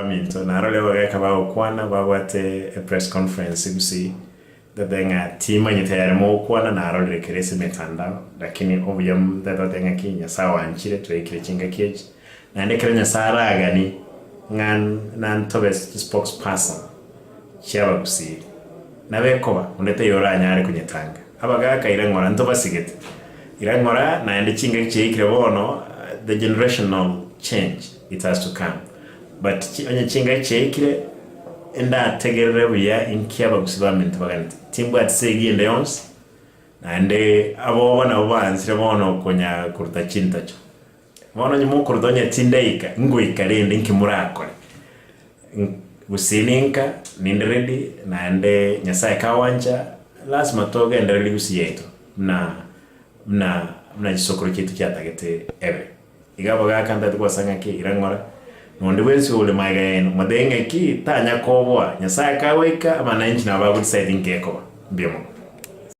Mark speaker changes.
Speaker 1: Minto narole wageka baokwana babwate a press conference gusi dadenga tima nyitayare mo kwana narole kerese metandao lakini obuyam dadenga kinya sawa anchire twekire chinga keji nande kerenya saraga ni ngan nan tobes spokesperson cyaba gusi nabekoba undete yoranya ari kunyetanga abagaka irangora ntobasigete irangora nande chinga cyekire bono the generational change it has to come. But onye chinga chekire enda tegerere buya inkiaba gusiba mintu bagante timbu atsegi leons ande abo bana banzire bono konya kurta chintacho bono nyimo kurdonya tindeika nguika rende nkimurakore gusininka ninderedi nande nyasaye kawanja lazima toge ndereli gusiyeto na gisokoro kitu cyatagete ebe igabo gakanda twasanga ki irangora nondi wensi ule magaeno madenge ki tanya kobwa nyasaye kaweka ama nanchi na babu deciding keko mbemo